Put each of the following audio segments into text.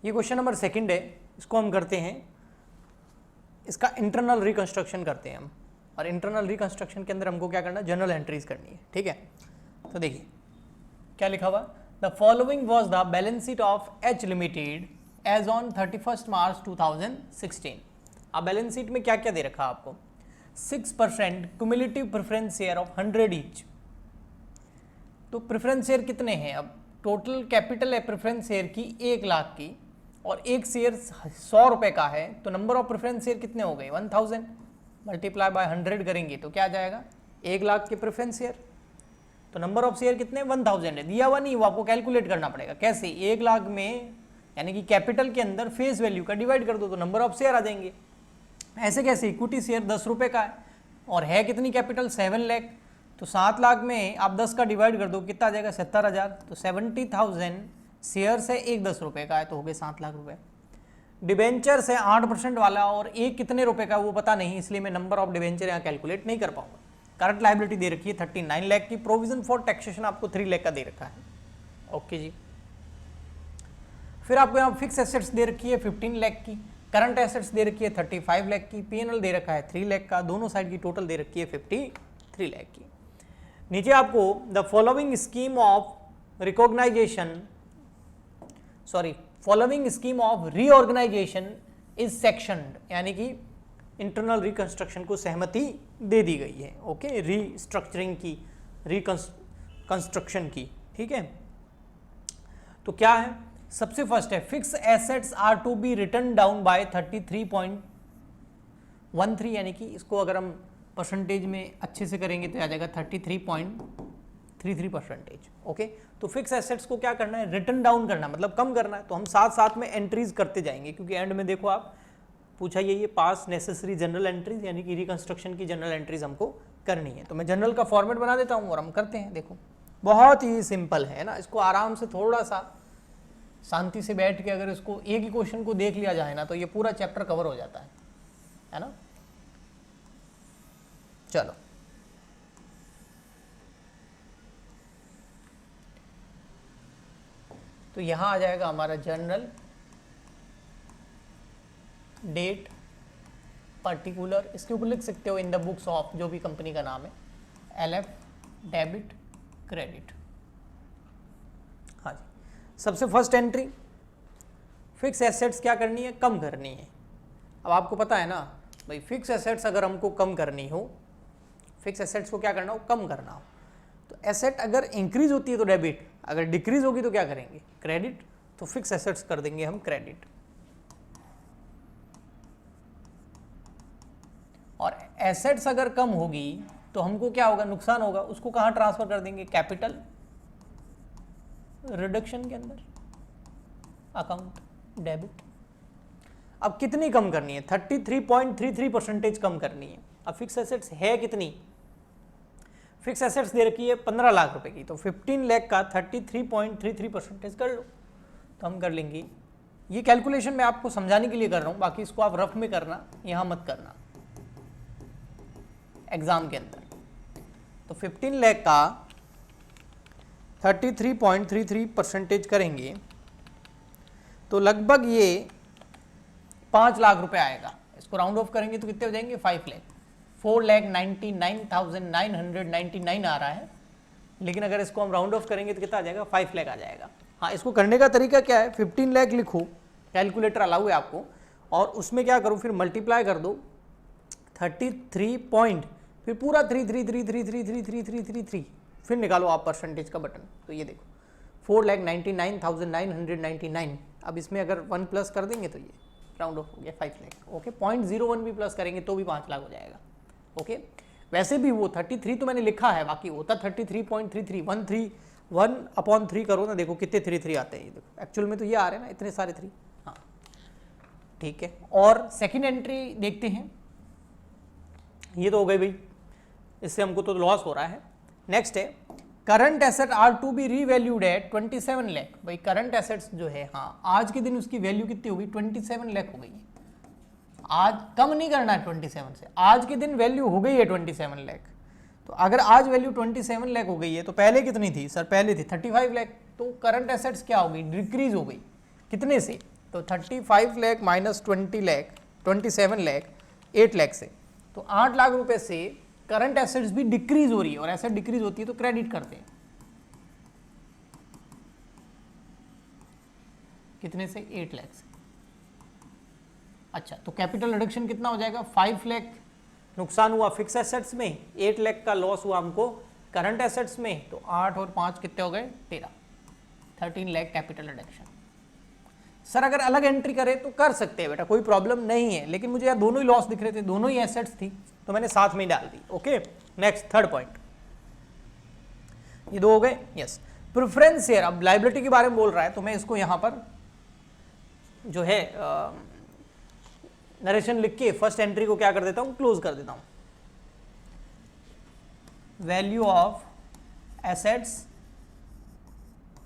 ये question number second है, इसको हम करते हैं, इसका इंटरनल रिकंस्ट्रक्शन करते हैं हम। और इंटरनल रिकंस्ट्रक्शन के अंदर हमको क्या करना है, जनरल एंट्रीज करनी है, ठीक है। तो देखिए क्या लिखा हुआ, the following was the balance sheet of H limited as on 31 March 2016। अब बैलेंस शीट में क्या क्या दे रखा है आपको, 6% cumulative preference share of 100 each. तो प्रेफरेंस शेयर कितने हैं, अब टोटल कैपिटल है प्रेफरेंस शेयर की 1 लाख की, और एक शेयर 100 रुपए का है, तो नंबर ऑफ प्रेफरेंस शेयर कितने हो गए 1000, मल्टीप्लाई बाय 100 करेंगे तो क्या आ जाएगा 1 लाख के प्रेफरेंस शेयर। तो नंबर ऑफ शेयर कितने 1000 है, दिया हुआ नहीं, वो आपको कैलकुलेट करना पड़ेगा। कैसे, 1 लाख में यानी कि कैपिटल के अंदर फेस वैल्यू का डिवाइड कर दो तो नंबर ऑफ शेयर आ जाएंगे। ऐसे कैसे, इक्विटी शेयर 10 रुपए का है और है कितनी कैपिटल 7 लाख, तो 7 लाख में आप 10 का डिवाइड कर दो कितना आ जाएगा 70,000, तो 70,000 शेयर से एक 10 रुपए का है तो हो गए 7 लाख रुपए। डिबेंचर से 8% वाला और एक कितने रुपए का वो पता नहीं, इसलिए मैं नंबर ऑफ डिबेंचर यहाँ कैलकुलेट नहीं कर पाऊंगा। करंट लायबिलिटी दे रखी है 39 लाख की, प्रोविजन फॉर टैक्सेशन आपको 3 लाख का दे रखा है, ओके जी। फिर आपको यहाँ फिक्स एसेट्स दे रखी है 15 लाख की, करंट एसेट्स दे रखी है 35 लाख की, पीएनएल दे रखा है 3 लाख का, दोनों साइड की टोटल दे रखी है 53 लाख की। नीचे आपको the following scheme of recognisation following scheme of reorganisation is sectioned, यानी कि इंटरनल रिकंस्ट्रक्शन को सहमति दे दी गई है, ओके, रीस्ट्रक्चरिंग की, रिकंस्ट्रक्शन की, ठीक है। तो क्या है, सबसे फर्स्ट है fix assets are to be written down by 33.13, यानी कि इसको अगर हम परसेंटेज में अच्छे से करेंगे तो आ जाएगा 33.33%, ओके। तो फिक्स एसेट्स को क्या करना है, रिटर्न डाउन करना, मतलब कम करना है। तो हम साथ साथ में एंट्रीज करते जाएंगे, क्योंकि एंड में देखो आप पूछा ये पास नेसेसरी जनरल एंट्रीज, यानी कि रिकंस्ट्रक्शन की जनरल एंट्रीज हमको करनी है। तो मैं जनरल का फॉर्मेट बना देता हूँ और हम करते हैं। देखो बहुत ही सिंपल है ना, इसको आराम से थोड़ा सा शांति से बैठ के अगर इसको एक ही क्वेश्चन को देख लिया जाए ना तो ये पूरा चैप्टर कवर हो जाता है ना। चलो तो यहां आ जाएगा हमारा जर्नल, डेट, पर्टिकुलर, इसके ऊपर लिख सकते हो इन द बुक्स ऑफ, जो भी कंपनी का नाम है, LF, डेबिट, क्रेडिट। हाँ जी, सबसे फर्स्ट एंट्री फिक्स एसेट्स क्या करनी है, कम करनी है। अब आपको पता है ना भाई, फिक्स एसेट्स अगर हमको कम करनी हो, फिक्स एसेट्स को क्या करना हो, कम करना हो, तो एसेट अगर इंक्रीज होती है तो डेबिट, अगर डिक्रीज होगी तो क्या करेंगे, क्रेडिट। तो फिक्स एसेट्स कर देंगे हम क्रेडिट, और एसेट्स अगर कम होगी तो हमको क्या होगा, नुकसान होगा, उसको कहाँ ट्रांसफर कर देंगे, कैपिटल रिडक्शन के अंदर, अकाउंट डेबिट। अब कितनी कम करनी है, 33.33% कम करनी है। अब फिक्स एसेट्स है कितनी, फिक्स एसेट्स दे रखी है 15 लाख रुपए की, तो 15 लाख का 33.33% कर लो। तो हम कर लेंगे, ये कैलकुलेशन मैं आपको समझाने के लिए कर रहा हूं, बाकी इसको आप रफ में करना, यहां मत करना एग्जाम के अंदर। तो 15 लाख का 33.33% करेंगे तो लगभग ये 5 लाख रुपए आएगा। इसको राउंड ऑफ करेंगे तो कितने हो जाएंगे, 5 लाख, 4,99,999 आ रहा है, लेकिन अगर इसको हम राउंड ऑफ करेंगे तो कितना आ जाएगा, 5 लाख आ जाएगा। हाँ, इसको करने का तरीका क्या है, 15 लाख लिखो, कैलकुलेटर अलाउ है आपको, और उसमें क्या करो, फिर मल्टीप्लाई कर दो 33 पॉइंट, फिर पूरा 3, फिर निकालो आप परसेंटेज का बटन। तो ये देखो 4,99,999। अब इसमें अगर 1 प्लस कर देंगे तो ये राउंड ऑफ हो गया 5 लाख, ओके। 0.01 भी प्लस करेंगे तो भी 5 लाख हो जाएगा, ओके। वैसे भी वो 33 तो मैंने लिखा है, बाकी होता 33.33, 1/3 करो ना, देखो कितने 3 आते हैं, ये देखो एक्चुअल में तो ये आ रहे हैं ना इतने सारे 3, हाँ ठीक है। और सेकंड एंट्री देखते हैं, ये तो हो गई भाई, इससे हमको तो लॉस हो रहा है। नेक्स्ट है current asset are to be revalued at 27 lakh. भाई करंट एसेट्स जो है, हाँ आज के दिन उसकी वैल्यू कितनी हो गई, 27 लाख हो गई है। आज कम नहीं करना है 27 से, आज के दिन वैल्यू हो गई है 27 लाख। तो अगर आज वैल्यू 27 लाख हो गई है तो पहले कितनी थी सर, पहले थी 35 लाख। तो करंट एसेट्स क्या हो गई, डिक्रीज हो गई, कितने से तो 35 लाख माइनस 20 लाख 27 लाख 8 लाख से, तो 8 लाख रुपए से करंट एसेट्स भी डिक्रीज हो रही है, और एसेट डिक्रीज होती है तो क्रेडिट करते हैं कितने से, 8 लाख से। अच्छा, तो कैपिटल रिडक्शन कितना हो जाएगा, 5 लाख नुकसान हुआ फिक्स एसेट्स में, 8 लाख का लॉस हुआ हमको करंट एसेट्स में, तो 8 और 5 कितने हो गए, 13 लाख कैपिटल रिडक्शन। सर अगर अलग एंट्री करें तो कर सकते हैं बेटा, कोई प्रॉब्लम नहीं है, लेकिन मुझे यार दोनों ही लॉस दिख रहे थे, दोनों ही एसेट्स थी, तो मैंने साथ में ही डाल दी। ओके, नेक्स्ट थर्ड पॉइंट, ये 2 हो गए। यस, प्रेफरेंस शेयर, अब लायबिलिटी के बारे में बोल रहा है, तो मैं इसको यहां पर जो है नरेशन लिख के फर्स्ट एंट्री को क्या कर देता हूं, क्लोज कर देता हूं। Value of assets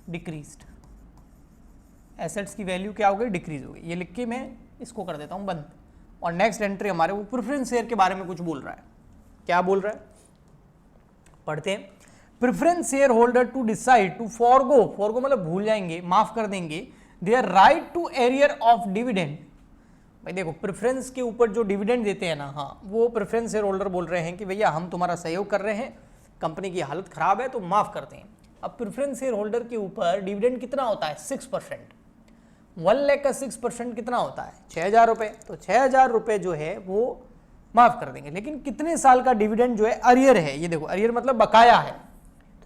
decreased, assets की वैल्यू क्या हो गई, डिक्रीज हो गई, ये लिख के मैं इसको कर देता हूं बंद। और नेक्स्ट एंट्री हमारे वो प्रेफरेंस शेयर के बारे में कुछ बोल रहा है, क्या बोल रहा है, पढ़ते हैं। Preference share holder to decide to forgo मतलब भूल जाएंगे, माफ कर देंगे, their right to arrear of dividend. भाई देखो, प्रेफरेंस के ऊपर जो डिविडेंड देते हैं ना, हाँ, वो प्रेफरेंस शेयर होल्डर बोल रहे हैं कि भैया हम तुम्हारा सहयोग कर रहे हैं, कंपनी की हालत खराब है तो माफ करते हैं। अब प्रेफरेंस शेयर होल्डर के ऊपर डिविडेंड कितना होता है, 6%। 1 लाख का 6% कितना होता है, 6,000 रुपए, तो 6,000 रुपए जो है वो माफ कर देंगे। लेकिन कितने साल का डिविडेंड जो है, अरियर है, ये देखो अरियर मतलब बकाया है,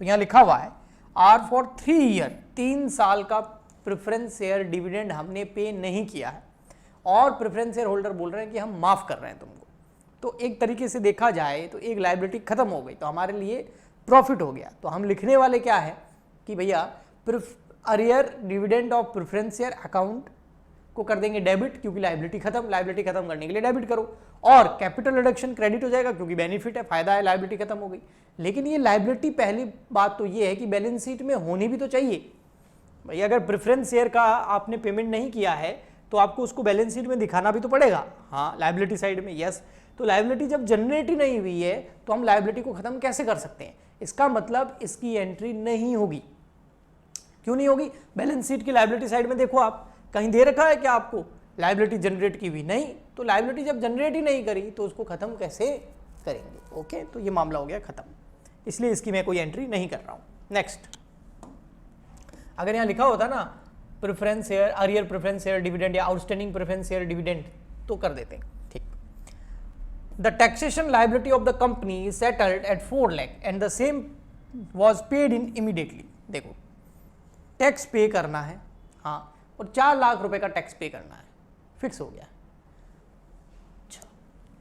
तो यहाँ लिखा हुआ है आर फॉर 3 ईयर, 3 साल का प्रेफरेंस शेयर डिविडेंड हमने पे नहीं किया है, और प्रेफरेंस शेयर होल्डर बोल रहे हैं कि हम माफ कर रहे हैं तुमको। तो एक तरीके से देखा जाए तो एक लायबिलिटी खत्म हो गई, तो हमारे लिए प्रॉफिट हो गया। तो हम लिखने वाले क्या है कि भैया arrear dividend of preference share account को कर देंगे डेबिट, क्योंकि लायबिलिटी खत्म, लायबिलिटी खत्म करने के लिए डेबिट करो, और कैपिटल रिडक्शन क्रेडिट हो जाएगा क्योंकि बेनिफिट है, फायदा है, लायबिलिटी खत्म हो गई। लेकिन ये लायबिलिटी, पहली बात तो ये है कि बैलेंस शीट में होनी भी तो चाहिए भैया। अगर प्रेफरेंस शेयर का आपने पेमेंट नहीं किया है तो आपको उसको बैलेंस शीट में दिखाना भी तो पड़ेगा, हाँ, लायबिलिटी साइड में। यस, तो लायबिलिटी जब जनरेट ही नहीं हुई है तो हम लायबिलिटी को खत्म कैसे कर सकते हैं, इसका मतलब इसकी एंट्री नहीं होगी। क्यों नहीं होगी, बैलेंस शीट की लायबिलिटी साइड में देखो, आप कहीं दे रखा है क्या आपको लायबिलिटी जनरेट की हुई, नहीं, तो लायबिलिटी जब जनरेट ही नहीं करी तो उसको खत्म कैसे करेंगे। ओके, तो ये मामला हो गया खत्म, इसलिए इसकी मैं कोई एंट्री नहीं कर रहा हूं। नेक्स्ट, अगर यहां लिखा होता ना preference share, arrear preference share dividend या आउटस्टैंडिंग प्रेफरेंस शेयर डिविडेंड, तो कर देते हैं, ठीक। The taxation liability of the company is settled at 4 lakh and the same was paid in immediately. देखो, टैक्स पे करना है, हाँ, और 4 लाख रुपए का टैक्स पे करना है, फिक्स हो गया। अच्छा,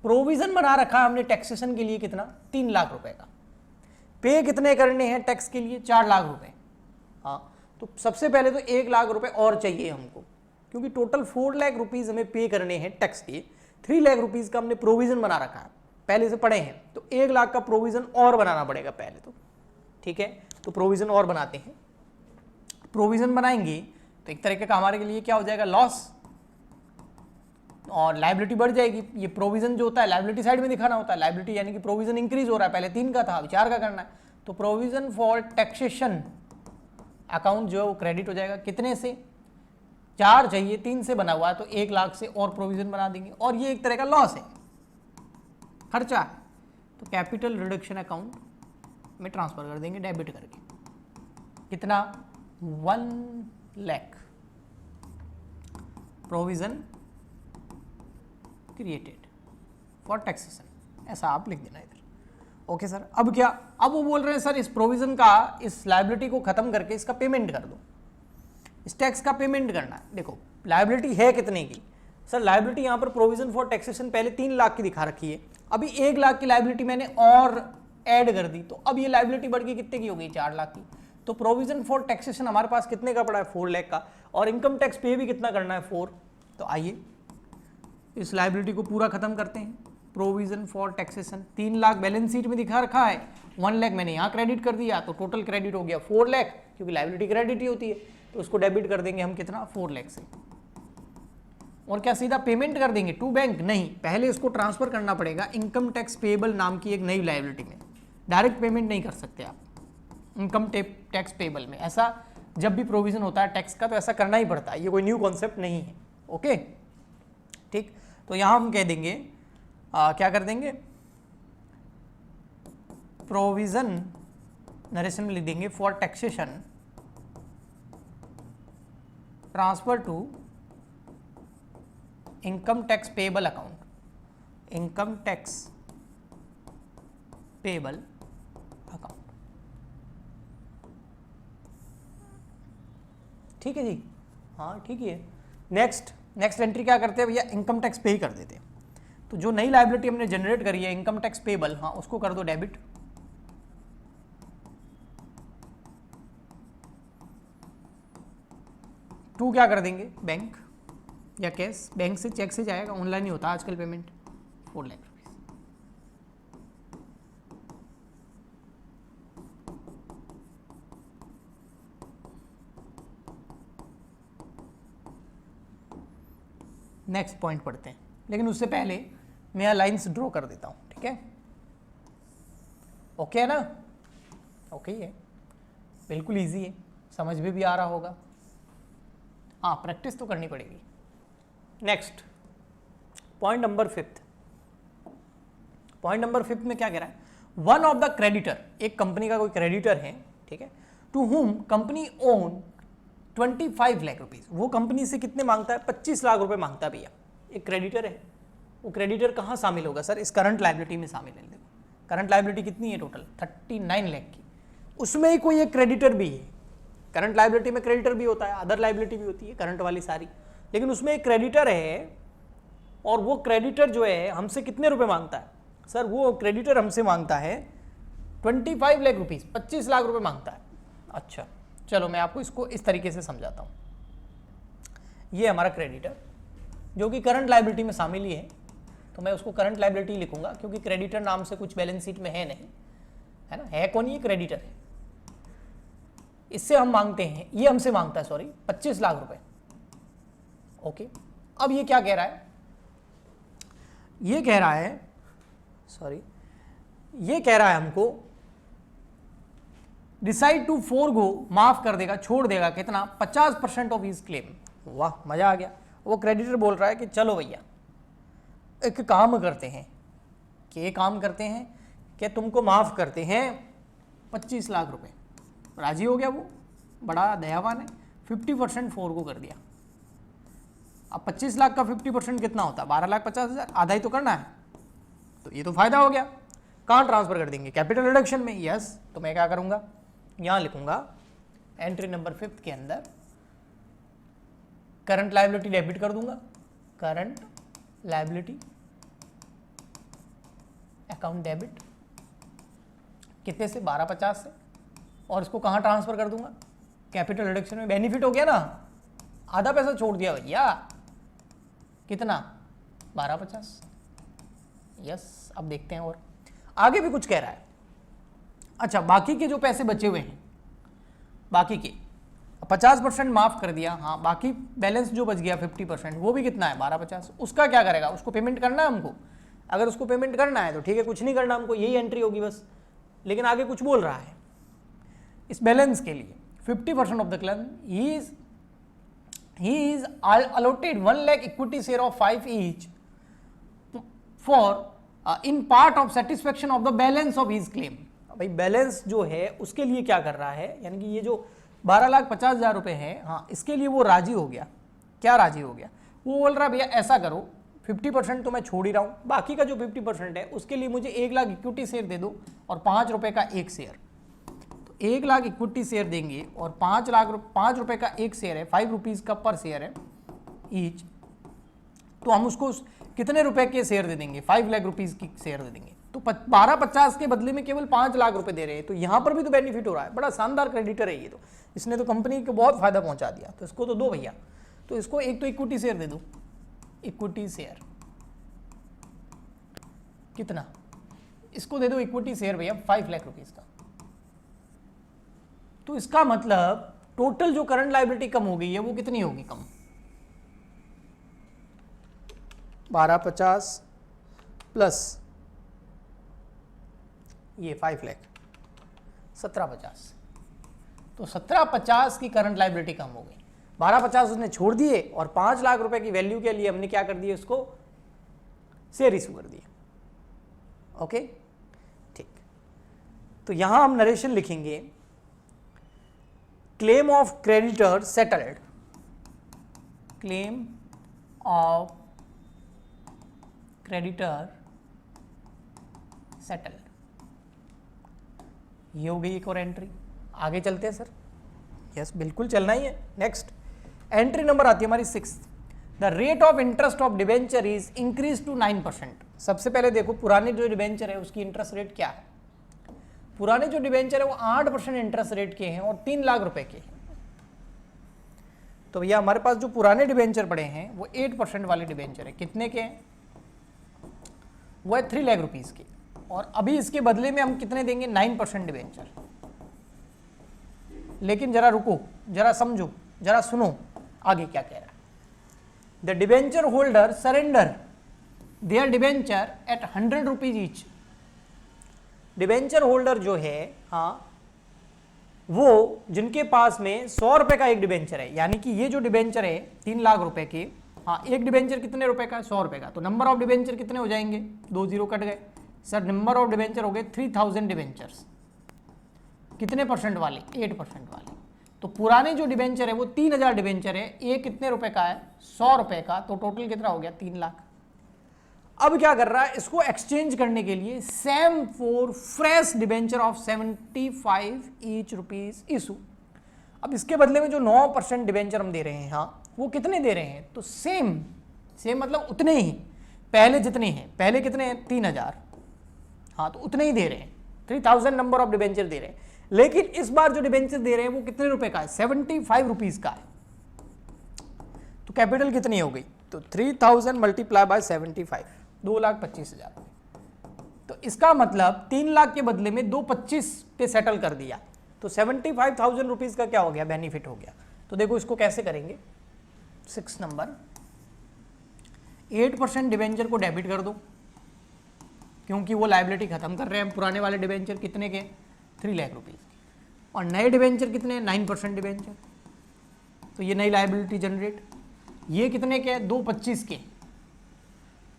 प्रोविजन बना रखा है हमने टैक्सेशन के लिए कितना, 3 लाख रुपए का, पे कितने करने हैं टैक्स के लिए, 4 लाख रुपए। हाँ, तो सबसे पहले तो 1 लाख रुपए और चाहिए हमको, क्योंकि टोटल 4 लाख रुपीज हमें पे करने हैं टैक्स के, 3 लाख रुपीज का हमने प्रोविजन बना रखा है, पहले से पड़े हैं, तो 1 लाख का प्रोविजन और बनाना पड़ेगा पहले तो, ठीक है। तो प्रोविजन और बनाते हैं, प्रोविजन बनाएंगे तो एक तरीके का हमारे के लिए क्या हो जाएगा, लॉस, और लायबिलिटी बढ़ जाएगी। ये प्रोविजन जो होता है लायबिलिटी साइड में दिखाना होता है, लायबिलिटी यानी कि प्रोविजन इंक्रीज हो रहा है, पहले 3 का था, अब 4 का करना है, तो प्रोविजन फॉर टैक्सेशन अकाउंट जो है वो क्रेडिट हो जाएगा, कितने से, 4 चाहिए, 3 से बना हुआ है, तो 1 लाख से और प्रोविजन बना देंगे, और ये एक तरह का लॉस है, खर्चा है, तो कैपिटल रिडक्शन अकाउंट में ट्रांसफर कर देंगे डेबिट करके, कितना, 1 lakh provision created for taxation, ऐसा आप लिख देना इधर। ओके सर, अब क्या, अब वो बोल रहे हैं सर इस प्रोविजन का, इस लायबिलिटी को खत्म करके इसका पेमेंट कर दो, इस टैक्स का पेमेंट करना है। देखो लायबिलिटी है कितने की, सर लायबिलिटी यहाँ पर प्रोविजन फॉर टैक्सेशन पहले 3 लाख की दिखा रखी है, अभी 1 लाख की लायबिलिटी मैंने और ऐड कर दी, तो अब ये लायबिलिटी बढ़ के कितने की हो गई, 4 लाख की। तो प्रोविजन फॉर टैक्सेशन हमारे पास कितने का पड़ा है, 4 लाख का, और इनकम टैक्स पे भी कितना करना है, 4। तो आइए इस लायबिलिटी को पूरा खत्म करते हैं। Provision for taxation 3 lakh balance sheet में दिखा रखा है, 1 लाख मैंने यहाँ क्रेडिट कर दिया, तो टोटल क्रेडिट हो गया 4 लाख, क्योंकि लायबिलिटी क्रेडिट ही होती है, तो उसको डेबिट कर देंगे हम कितना, 4 लाख से। और क्या सीधा पेमेंट कर देंगे टू बैंक, नहीं, पहले इसको ट्रांसफर करना पड़ेगा इनकम टैक्स पेएबल नाम की एक नई लायबिलिटी में, डायरेक्ट पेमेंट नहीं कर सकते आप इनकम टैक्स पेएबल में। ऐसा जब भी प्रोविजन होता है टैक्स का तो ऐसा करना ही पड़ता है, ये कोई न्यू कॉन्सेप्ट नहीं है, ओके ठीक। तो यहाँ हम कह देंगे क्या कर देंगे, प्रोविजन नरेशन में लिख देंगे for taxation transfer to income tax payable account, income tax payable account. ठीक है जी, हाँ ठीक है। नेक्स्ट एंट्री क्या करते हैं भैया, इनकम टैक्स पे ही कर देते हैं। तो जो नई लायबिलिटी हमने जनरेट करी है इनकम टैक्स पेबल, हाँ उसको कर दो डेबिट। टू क्या कर देंगे, बैंक या कैश, बैंक से चेक से जाएगा, ऑनलाइन ही होता है आजकल payment, 4 lakh rupees. Next point पढ़ते हैं, लेकिन उससे पहले मैं यहाँ लाइन्स ड्रॉ कर देता हूँ, ठीक है। ओके है ना, ओके है, बिल्कुल इजी है, समझ में भी आ रहा होगा। हाँ प्रैक्टिस तो करनी पड़ेगी। Next point number 5, point number 5 में क्या कह रहा है, वन ऑफ द क्रेडिटर, एक कंपनी का कोई क्रेडिटर है, ठीक है, to whom company own 25 lakh rupees, वो कंपनी से कितने मांगता है, 25 लाख रुपए मांगता है भैया। एक क्रेडिटर है, वो क्रेडिटर कहाँ शामिल होगा सर, इस करंट लायबिलिटी में शामिल है। देखो करंट लायबिलिटी कितनी है टोटल, 39 लाख की, उसमें ही कोई एक क्रेडिटर भी है। करंट लायबिलिटी में क्रेडिटर भी होता है, अदर लायबिलिटी भी होती है करंट वाली सारी, लेकिन उसमें एक क्रेडिटर है, और वो क्रेडिटर जो है हमसे कितने रुपए मांगता है सर, वो क्रेडिटर हमसे मांगता है 25 लाख रुपीज, 25 लाख रुपए मांगता है। अच्छा चलो मैं आपको इसको इस तरीके से समझाता हूँ। ये हमारा क्रेडिटर जो कि करंट लायबिलिटी में शामिल ही है, तो मैं उसको करंट लायबिलिटी लिखूंगा, क्योंकि क्रेडिटर नाम से कुछ बैलेंस शीट में है नहीं, है ना, है कौन, ये क्रेडिटर है। इससे हम मांगते हैं, ये हमसे मांगता है सॉरी 25 लाख रुपए। ओके अब ये क्या कह रहा है, ये कह रहा है सॉरी, ये कह रहा है हमको डिसाइड टू फोरगो, माफ कर देगा, छोड़ देगा कितना, 50% ऑफ हिज क्लेम। वाह मजा आ गया। वो क्रेडिटर बोल रहा है कि चलो भैया एक काम करते हैं, कि ये काम करते हैं कि तुमको माफ करते हैं 25 लाख रुपए। राजी हो गया वो, बड़ा दयावान है, 50% फोरगो कर दिया। अब 25 लाख का 50% कितना होता है, 12,50,000, आधा ही तो करना है, तो ये तो फायदा हो गया। कहाँ ट्रांसफर कर देंगे, कैपिटल रिडक्शन में। यस, तो मैं क्या करूंगा, यहां लिखूंगा एंट्री नंबर 5 के अंदर करंट लायबिलिटी डेबिट कर दूंगा, करंट लायबिलिटी अकाउंट डेबिट कितने से, 12,50 से, और इसको कहाँ ट्रांसफर कर दूंगा, कैपिटल रिडक्शन में। बेनिफिट हो गया ना, आधा पैसा छोड़ दिया भैया, कितना, 12,50। यस अब देखते हैं और आगे भी कुछ कह रहा है। अच्छा बाकी के जो पैसे बचे हुए हैं, बाकी के 50% माफ कर दिया, हाँ बाकी बैलेंस जो बच गया 50%, वो भी कितना है, 12,50। उसका क्या करेगा, उसको पेमेंट करना है हमको। अगर उसको पेमेंट करना है तो ठीक है, कुछ नहीं करना हमको, यही एंट्री होगी बस। लेकिन आगे कुछ बोल रहा है, इस बैलेंस के लिए 50% of the claim he is allotted 1 lakh equity share of 5 each for in part of satisfaction of the balance of his claim। भाई बैलेंस जो है उसके लिए क्या कर रहा है, यानी कि ये जो 12,50,000 रुपए है, हाँ इसके लिए वो राजी हो गया। क्या राजी हो गया, वो बोल रहा है भैया ऐसा करो 50% तो मैं छोड़ ही रहा हूँ, बाकी का जो 50% है उसके लिए मुझे 1 लाख इक्विटी शेयर दे दो और 5 रुपए का एक शेयर। 1 लाख इक्विटी शेयर देंगे और 5 रुपए का एक शेयर है, 5 रुपीज़ का पर शेयर है ईच, तो हम उसको कितने रुपए के शेयर दे देंगे, 5 लाख रुपीज़ की शेयर दे देंगे। तो 12,50 के बदले में केवल 5 लाख रुपए दे रहे हैं, तो यहाँ पर भी तो बेनिफिट हो रहा है। बड़ा शानदार क्रेडिटर है ये, तो इसने तो कंपनी को बहुत फायदा पहुंचा दिया, तो इसको तो दो भैया। तो इसको एक तो इक्विटी शेयर दे दो, इक्विटी शेयर कितना, इसको दे दो इक्विटी शेयर भैया 5 लाख रुपीज़ का। तो इसका मतलब टोटल जो करंट लायबिलिटी कम हो गई है वो कितनी होगी, कम 12,50 प्लस ये 5 लाख 17,50, तो 17,50 की करंट लायबिलिटी कम हो गई। 12,50 उसने छोड़ दिए और 5 लाख रुपए की वैल्यू के लिए हमने क्या कर दिया, उसको शेयर इशू कर दिया। ओके ठीक, तो यहां हम नरेशन लिखेंगे, claim of creditor settled, claim of creditor settled, ये हो गई एक और एंट्री। आगे चलते हैं सर, यस बिल्कुल चलना ही है। नेक्स्ट एंट्री नंबर आती है हमारी 6, the rate of interest of debenture is increase to 9%। सबसे पहले देखो पुराने जो डिबेंचर है उसकी इंटरेस्ट रेट क्या है। पुराने जो डिबेंचर है वो 8% इंटरेस्ट रेट के हैं और 3 लाख रुपए के हैं। तो भैया हमारे पास जो पुराने डिबेंचर पड़े हैं वो 8% वाले डिबेंचर है, कितने के हैं, वो है 3 लाख रुपीज के, और अभी इसके बदले में हम कितने देंगे, 9% डिबेंचर। लेकिन जरा रुको, जरा समझो, जरा सुनो आगे क्या कह रहा है। The debenture holder surrender their debenture at 100 rupees each. Debenture holder जो है, हाँ, वो जिनके पास में 100 रुपए का एक डिबेंचर है, यानी कि ये जो डिबेंचर है 3 लाख रुपए के, हाँ, एक डिबेंचर कितने रुपए का है, 100 रुपए का। तो नंबर ऑफ डिबेंचर कितने हो जाएंगे, 2 जीरो कट गए सर। नंबर ऑफ डिबेंचर हो गए 3000 डिबेंचर्स, कितने परसेंट वाले, 8% वाले। तो पुराने जो डिबेंचर है वो 3000 डिबेंचर है, ये कितने रुपए का है, 100 रुपए का, तो टोटल कितना हो गया, 3 लाख। अब क्या कर रहा है, इसको एक्सचेंज करने के लिए same for fresh debenture of 75 each rupees issue. अब इसके बदले में जो 9% डिबेंचर हम दे रहे हैं, हाँ, वो कितने दे रहे हैं, तो सेम मतलब उतने ही, पहले जितने हैं, पहले कितने हैं 3000, हाँ, तो उतने ही दे रहे हैं, 3000 नंबर ऑफ डिबेंचर दे रहे हैं। लेकिन इस बार जो डिबेंचर दे रहे हैं वो कितने रुपए का है, 75 रुपीज का है। तो कैपिटल कितनी हो गई, तो 3000 मल्टीप्लाई बाय 75, 2,25,000। तो इसका मतलब 3 लाख के बदले में 2,25 पे सेटल कर दिया, तो 75,000 रुपीज का क्या हो गया, बेनिफिट हो गया। तो देखो इसको कैसे करेंगे, 6 नंबर, 8% डिबेंचर को डेबिट कर दो, क्योंकि वो लायबिलिटी खत्म कर रहे हैं। पुराने वाले डिबेंचर कितने के, 3 लाख रुपीज के, और नए डिबेंचर कितने, 9% डिबेंचर, तो ये नई लायबिलिटी जनरेट। ये कितने के, 2,25 के,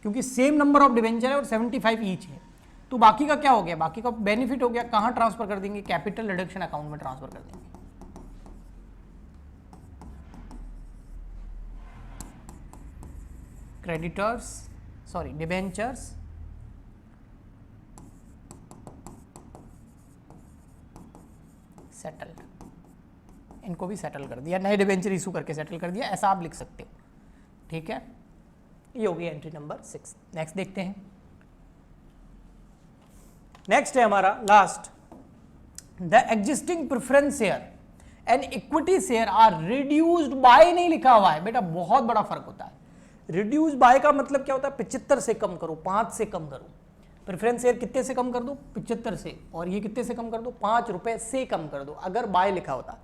क्योंकि सेम नंबर ऑफ डिबेंचर है और 75 ईच है। तो बाकी का क्या हो गया, बाकी का बेनिफिट हो गया, कहां ट्रांसफर कर देंगे, कैपिटल रिडक्शन अकाउंट में ट्रांसफर कर देंगे। क्रेडिटर्स, सॉरी, डिबेंचर्स सेटल्ड, इनको भी सेटल कर दिया, नए डिबेंचर इशू करके सेटल कर दिया, ऐसा आप लिख सकते हो। ठीक है, ये होगी एंट्री नंबर 6। नेक्स्ट देखते हैं, नेक्स्ट है हमारा last, the existing preference share and equity share are reduced by, नहीं लिखा हुआ है बेटा, बहुत बड़ा फर्क होता है। रिड्यूस बाय का मतलब क्या होता है, 75 से कम करो, 5 से कम करो। प्रेफरेंस शेयर कितने से कम कर दो, 75 से, और ये कितने से कम कर दो, 5 रुपए से कम कर दो, अगर बाय लिखा होता।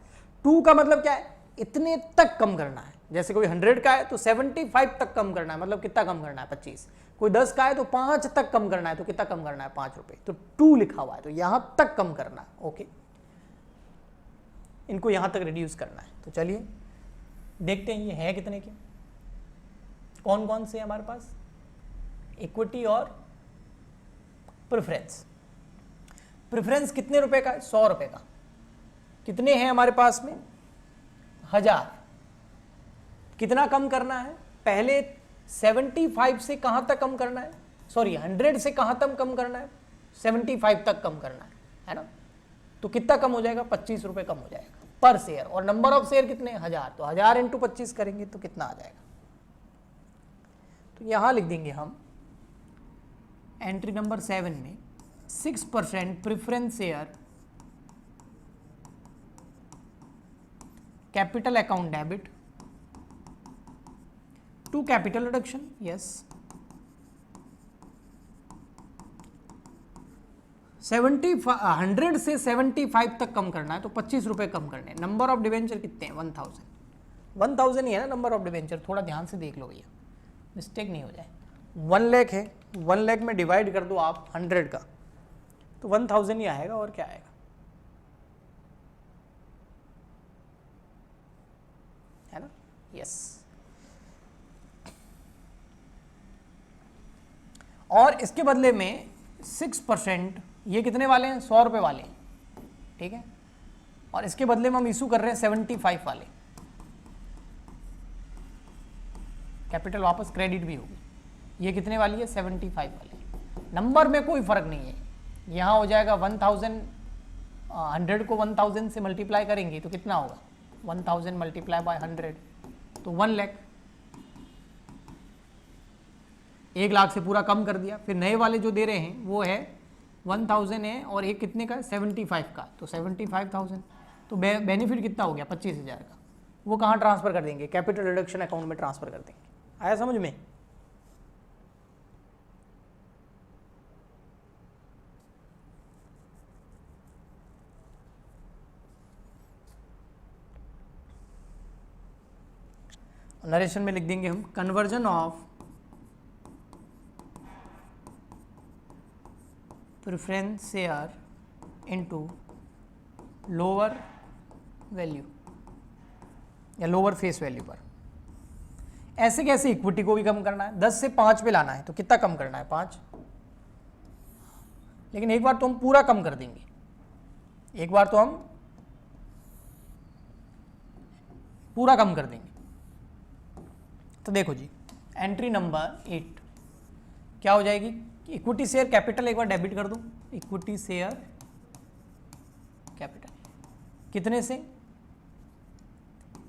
2 का मतलब क्या है, इतने तक कम करना है। जैसे कोई 100 का है तो 75 तक कम करना है, मतलब कितना कम करना है, 25। कोई 10 का है तो 5 तक कम करना है, तो कितना कम करना है, 5 रुपए। तो 2 लिखा हुआ है, तो यहां तक कम करना है। ओके, इनको यहां तक रिड्यूस करना है। तो चलिए देखते हैं ये है कितने के, कौन कौन से हमारे पास, इक्विटी और प्रेफरेंस। प्रेफरेंस कितने रुपए का है, 100 रुपए का। कितने हैं हमारे पास में, 1000। कितना कम करना है, पहले 75 से कहां तक कम करना है, सॉरी 100 से कहां तक कम करना है, 75 तक कम करना है ना। तो कितना कम हो जाएगा, 25 रुपए कम हो जाएगा पर शेयर, और नंबर ऑफ शेयर कितने, 1000। तो 1000 इंटू 25 करेंगे तो कितना आ जाएगा, तो यहां लिख देंगे हम एंट्री नंबर 7 में 6% preference share capital account debit to capital reduction, yes, 100 से 75 तक कम करना है, तो 25 रुपए कम करने। नंबर ऑफ डिबेंचर कितने हैं, 1000 ही है ना नंबर ऑफ डिबेंचर, थोड़ा ध्यान से देख लो भैया, मिस्टेक नहीं हो जाए। 1 लाख है, 1 लाख में डिवाइड कर दो आप 100 का, तो 1000 ही आएगा, और क्या आएगा, है ना। यस। और इसके बदले में 6%, ये कितने वाले हैं, 100 रुपये वाले हैं, ठीक है। और इसके बदले में हम इशू कर रहे हैं 75 वाले, कैपिटल वापस क्रेडिट भी होगी। ये कितने वाली है, 75 वाली। नंबर में कोई फर्क नहीं है, यहाँ हो जाएगा 1000, 100 को 1000 से मल्टीप्लाई करेंगे तो कितना होगा, 1000 मल्टीप्लाई बाय 100 तो 1 लाख। 1 लाख से पूरा कम कर दिया। फिर नए वाले जो दे रहे हैं वो है 1000 है, और एक कितने का है, 75 का, तो 75,000। तो बेनिफिट कितना हो गया, 25,000 का। वो कहाँ ट्रांसफर कर देंगे, कैपिटल रिडक्शन अकाउंट में ट्रांसफर कर देंगे। आया समझ में? नरेशन में लिख देंगे हम, conversion of preference share into lower value या लोअर फेस वैल्यू पर। ऐसे कैसे इक्विटी को भी कम करना है, 10 से 5 पे लाना है, तो कितना कम करना है, 5। लेकिन एक बार तो हम पूरा कम कर देंगे, एक बार तो हम पूरा कम कर देंगे। तो देखो जी, एंट्री नंबर 8 क्या हो जाएगी, इक्विटी शेयर कैपिटल एक बार डेबिट कर दो, इक्विटी शेयर कैपिटल कितने से,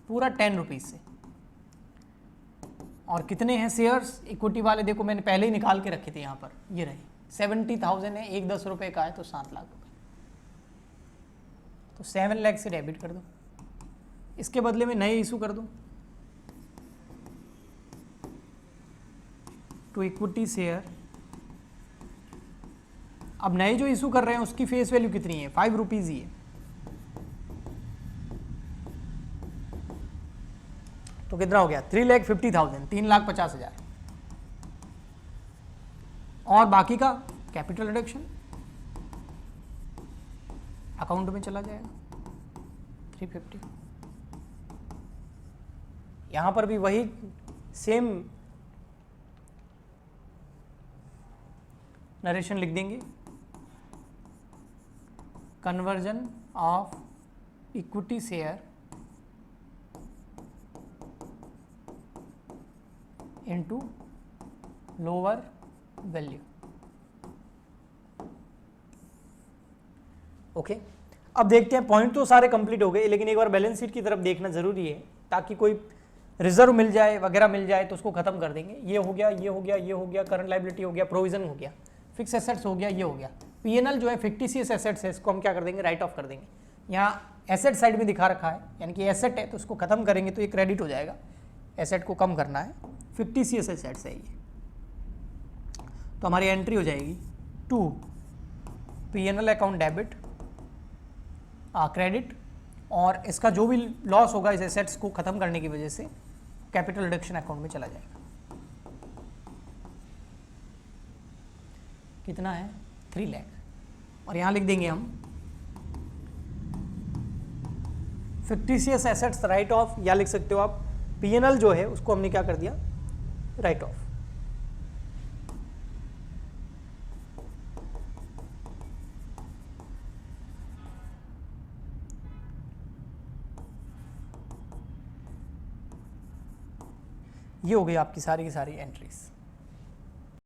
पूरा 10 रुपीज से। और कितने हैं शेयर्स इक्विटी वाले, देखो मैंने पहले ही निकाल के रखे थे यहाँ पर, ये रहे 70,000 है, एक 10 रुपये का है तो 7 लाख रुपए, तो 7 लाख से डेबिट कर दो। इसके बदले में नए इशू कर दो, टू इक्विटी शेयर। अब नए जो इशू कर रहे हैं उसकी फेस वैल्यू कितनी है, 5 रुपीज ही है, तो कितना हो गया, 3,50,000, 3,50,000। और बाकी का कैपिटल रिडक्शन अकाउंट में चला जाएगा 350। यहां पर भी वही सेम नरेशन लिख देंगे, conversion of equity share into lower value. Okay, अब देखते हैं, पॉइंट तो सारे कंप्लीट हो गए, लेकिन एक बार बैलेंस शीट की तरफ देखना जरूरी है, ताकि कोई रिजर्व मिल जाए वगैरह मिल जाए तो उसको खत्म कर देंगे। ये हो गया, ये हो गया, ये हो गया, करंट लायबिलिटी हो गया, प्रोविजन हो गया, फिक्स एसेट्स हो गया, ये हो गया। पीएनएल जो है फिक्टिशियस एसेट्स है, इसको हम क्या कर देंगे, राइट ऑफ कर देंगे। यहाँ एसेट साइड में दिखा रखा है, यानी कि एसेट है तो उसको खत्म करेंगे तो ये क्रेडिट हो जाएगा, एसेट को कम करना है, फिक्टिशियस एसेट्स है ये। तो हमारी एंट्री हो जाएगी to PNL account debit credit, और इसका जो भी लॉस होगा इस एसेट्स को खत्म करने की वजह से कैपिटल रिडक्शन अकाउंट में चला जाएगा। कितना है, 3 लाख। और यहाँ लिख देंगे हम फिक्टिशियस एसेट्स राइट ऑफ, या लिख सकते हो आप पीएनएल जो है उसको हमने क्या कर दिया, राइट ऑफ। ये हो गई आपकी सारी की सारी एंट्रीज।